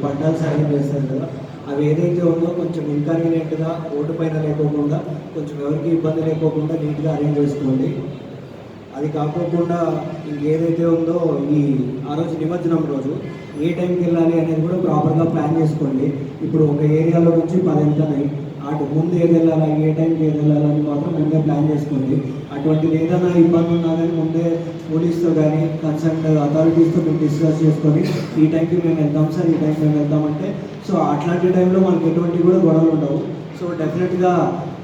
Pandals arrange చేస్తారు కదా, అవి ఏదైతే ఉందో కొంచెం ఇన్కన్వీనియంట్గా రోడ్డు పైన లేకోకుండా కొంచెం ఎవరికి ఇబ్బంది లేకోకుండా నీట్గా అరేంజ్ చేసుకోండి. అది కాకోకుండా ఇంకేదైతే ఉందో ఆ రోజు నిమజ్జనం రోజు ఏ టైంకి వెళ్ళాలి అనేది కూడా ప్రాపర్గా ప్లాన్ చేసుకోండి. ఇప్పుడు ఒక ఏరియాలో నుంచి 10 వెళ్తున్నాయి, అటు ముందు ఏది వెళ్ళాలా, ఏ టైంకి ఏది వెళ్ళాలని మాత్రం ముందే ప్లాన్ చేసుకోండి. అటువంటిది ఏదైనా ఇబ్బంది ఉన్నా కానీ ముందే పోలీస్తో కానీ కన్సర్న్ అథారిటీస్తో మేము డిస్కస్ చేసుకొని ఈ టైంకి మేము వెళ్తాం సార్, ఈ టైంకి మేము వెళ్తామంటే సో అట్లాంటి టైంలో మనకి ఎటువంటి కూడా గొడవలు ఉండవు. సో డెఫినెట్గా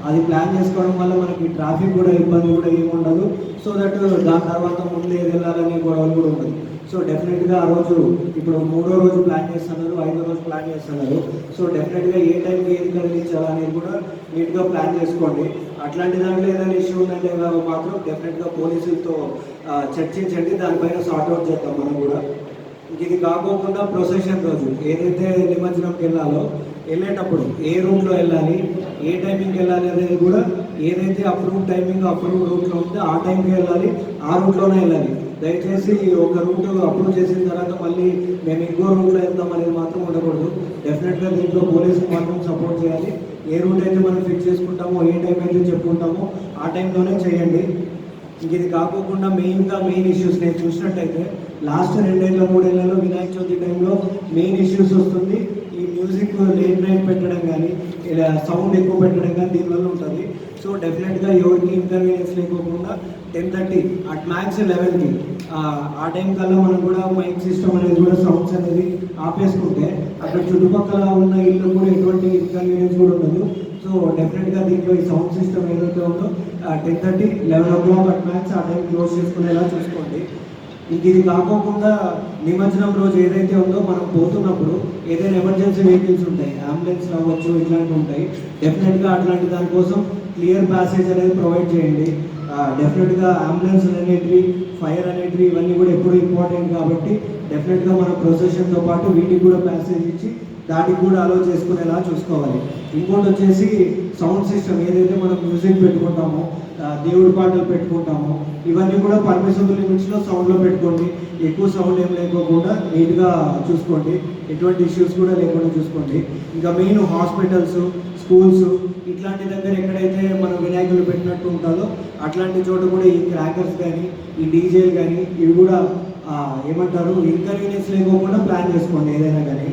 అది ప్లాన్ చేసుకోవడం వల్ల మనకి ట్రాఫిక్ కూడా ఇబ్బంది కూడా ఏమి ఉండదు. సో దట్ దాని తర్వాత ముందు ఏది వెళ్ళాలనే గొడవలు కూడా ఉండదు. సో డెఫినెట్గా ఆ రోజు ఇప్పుడు 3వ రోజు ప్లాన్ చేస్తున్నారు, 5వ రోజు ప్లాన్ చేస్తున్నారు. సో డెఫినెట్గా ఏ టైంకి ఏది కలిగించాలా అనేది కూడా నీట్గా ప్లాన్ చేసుకోండి. అట్లాంటి దాంట్లో ఏదైనా ఇష్యూ ఉందంటే మాత్రం డెఫినెట్గా పోలీసులతో చర్చించండి, దానిపైన సార్ట్అవుట్ చేద్దాం మనం కూడా. ఇది కాకోకుండా ప్రొసెషన్ రోజు ఏదైతే నిమజ్జనంకి వెళ్ళాలో వెళ్ళేటప్పుడు ఏ రూట్లో వెళ్ళాలి, ఏ టైమింగ్కి వెళ్ళాలి అనేది కూడా ఏదైతే అప్రూవ్ టైమింగ్ అప్రూవ్ రూట్లో ఉంటే ఆ టైంకి వెళ్ళాలి, ఆ రూట్లోనే వెళ్ళాలి. దయచేసి ఒక రూట్ అప్రూవ్ చేసిన తర్వాత మళ్ళీ మేము ఇంకో రూట్లో వెళ్తాం అనేది మాత్రం ఉండకూడదు. డెఫినెట్గా దీంట్లో పోలీసులు మాత్రం సపోర్ట్ చేయాలి. ఏ రూట్ అయితే మనం ఫిక్స్ చేసుకుంటామో, ఏ టైం అయితే చెప్పుకుంటామో ఆ టైంలోనే చేయండి. ఇది కాకోకుండా మెయిన్ ఇష్యూస్ నేను చూసినట్టయితే లాస్ట్ 2 ఏళ్ళ 3 ఏళ్లలో వినాయక చవితి టైంలో మెయిన్ ఇష్యూస్ వస్తుంది. ఈ మ్యూజిక్ లేట్ నైట్ పెట్టడం కానీ, ఇలా సౌండ్ ఎక్కువ పెట్టడం కానీ దీనివల్ల ఉంటుంది. సో డెఫినెట్గా ఎవరికి ఇన్కన్వీనియన్స్ లేకోకుండా 10:30 అట్ మ్యాక్స్ 11కి ఆ టైం కల్లా మనం కూడా మైక్ సిస్టమ్ అనేది కూడా సౌండ్స్ అనేది ఆపేసుకుంటే అక్కడ చుట్టుపక్కల ఉన్న ఇల్లు కూడా ఎటువంటి ఇన్కన్వీనియన్స్ కూడా ఉండదు. సో డెఫినెట్గా దీంట్లో ఈ సౌండ్ సిస్టమ్ ఏదైతే ఉందో 10:30, 11 o'clock అట్ మ్యాక్స్ ఆ టైం క్లోజ్ చేసుకునేలా చూసుకోండి. ఇది కాకోకుండా నిమజ్జనం రోజు ఏదైతే ఉందో మనం పోతున్నప్పుడు ఏదైనా ఎమర్జెన్సీ వెహికల్స్ ఉంటాయి, అంబులెన్స్ అవ్వచ్చు, ఇట్లాంటివి ఉంటాయి. డెఫినెట్గా అట్లాంటి దానికోసం క్లియర్ ప్యాసేజ్ అనేది ప్రొవైడ్ చేయండి. డెఫినెట్గా అంబులెన్స్ అనేటివి, ఫైర్ అనేటివి ఇవన్నీ కూడా ఎప్పుడు ఇంపార్టెంట్ కాబట్టి డెఫినెట్గా మన ప్రొసెషన్తో పాటు వీటికి కూడా ప్యాసేజ్ ఇచ్చి దానికి కూడా అలో చేసుకునేలా చూసుకోవాలి. ఇంకోటి వచ్చేసి సౌండ్ సిస్టమ్ ఏదైతే మనం మ్యూజిక్ పెట్టుకుంటామో, దేవుడి పాటలు పెట్టుకుంటామో ఇవన్నీ కూడా పర్మిసిబుల్ లిమిట్స్లో సౌండ్లో పెట్టుకోండి. ఎక్కువ సౌండ్ ఏం లేకోకుండా నీట్గా చూసుకోండి, ఎటువంటి ఇష్యూస్ కూడా లేకుండా చూసుకోండి. ఇంకా మెయిన్ హాస్పిటల్స్, స్కూల్స్ ఇట్లాంటి దగ్గర ఎక్కడైతే మనం వినాయకులు పెట్టినట్టు ఉంటుందో అట్లాంటి చోట కూడా ఈ క్రాకర్స్ కానీ, ఈ డీజేలు కానీ ఇవి కూడా ఏమంటారు ఇన్కన్వీనియన్స్ లేకోకుండా ప్లాన్ చేసుకోండి ఏదైనా కానీ.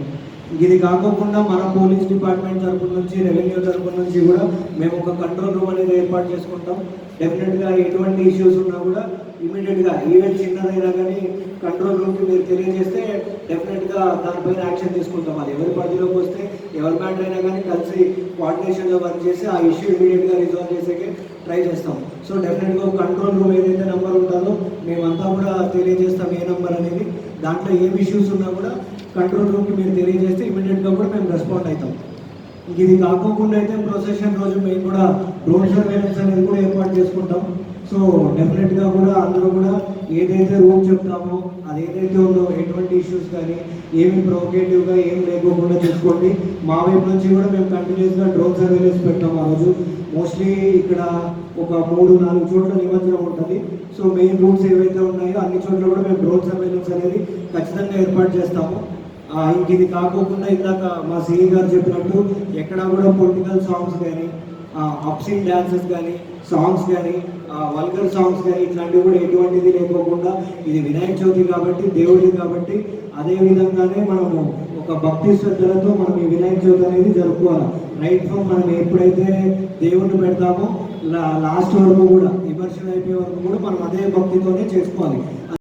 ఇది కాకోకుండా మన పోలీస్ డిపార్ట్మెంట్ తరపు నుంచి, రెవెన్యూ తరపు నుంచి కూడా మేము ఒక కంట్రోల్ రూమ్ అనేది ఏర్పాటు చేసుకుంటాం. డెఫినెట్గా ఎటువంటి ఇష్యూస్ ఉన్నా కూడా ఇమీడియట్గా ఈవెంట్ చిన్నదైనా కానీ కంట్రోల్ రూమ్కి మీరు తెలియజేస్తే డెఫినెట్గా దానిపైన యాక్షన్ తీసుకుంటాం. అది ఎవరి పరిధిలోకి వస్తే ఎవరి మ్యాటర్ అయినా కానీ కలిసి కోఆర్డినేషన్లో వర్క్ చేసి ఆ ఇష్యూ ఇమీడియట్గా రిజాల్వ్ చేసేకే ట్రై చేస్తాం. సో డెఫినెట్గా కంట్రోల్ రూమ్ ఏదైతే నెంబర్ ఉంటుందో మేమంతా కూడా తెలియజేస్తాం ఏ నెంబర్ అనేది. దాంట్లో ఏం ఇష్యూస్ ఉన్నా కూడా కంట్రోల్ రూమ్కి మీరు తెలియజేస్తే ఇమీడియట్గా కూడా మేము రెస్పాండ్ అవుతాం. ఇది కాకోకుండా అయితే ప్రొసెషన్ రోజు మేము కూడా డ్రోన్ సర్వేలెన్స్ అనేది కూడా ఏర్పాటు చేసుకుంటాం. సో డెఫినెట్గా కూడా అందరూ కూడా ఏదైతే రూల్ చెప్తామో అది ఏదైతే ఉందో ఎటువంటి ఇష్యూస్ కానీ ఏమి ప్రొవోకేటివ్గా ఏం లేకోకుండా చూసుకోండి. మా వైపు నుంచి కూడా మేము కంటిన్యూస్గా డ్రోన్ సర్వేలెన్స్ పెట్టాము. ఆ రోజు మోస్ట్లీ ఇక్కడ ఒక 3-4 చోట్ల నిమజ్జనం ఉంటుంది. సో మెయిన్ రూట్స్ ఏవైతే ఉన్నాయో అన్ని చోట్ల కూడా మేము డ్రోన్ సర్వేలెన్స్ అనేది ఖచ్చితంగా ఏర్పాటు చేస్తాము. ఇది కాకోకుండా ఇందాక మా సిఈ గారు చెప్పినట్టు ఎక్కడ కూడా పొలిటికల్ సాంగ్స్ కానీ, అప్సీన్ డ్యాన్సెస్ కానీ, సాంగ్స్ కానీ, వల్గర్ సాంగ్స్ కానీ ఇట్లాంటివి కూడా ఎటువంటిది లేకోకుండా ఇది వినాయక చవితి కాబట్టి, దేవుడి కాబట్టి అదే విధంగానే మనము ఒక భక్తి శ్రద్ధలతో మనం ఈ వినాయక చవితి అనేది జరుపుకోవాలి. రైట్ ఫ్రమ్ మనం ఎప్పుడైతే దేవుడిని పెడతామో లాస్ట్ వరకు కూడా విమర్శలు అయిపోయే వరకు కూడా మనం అదే భక్తితోనే చేసుకోవాలి.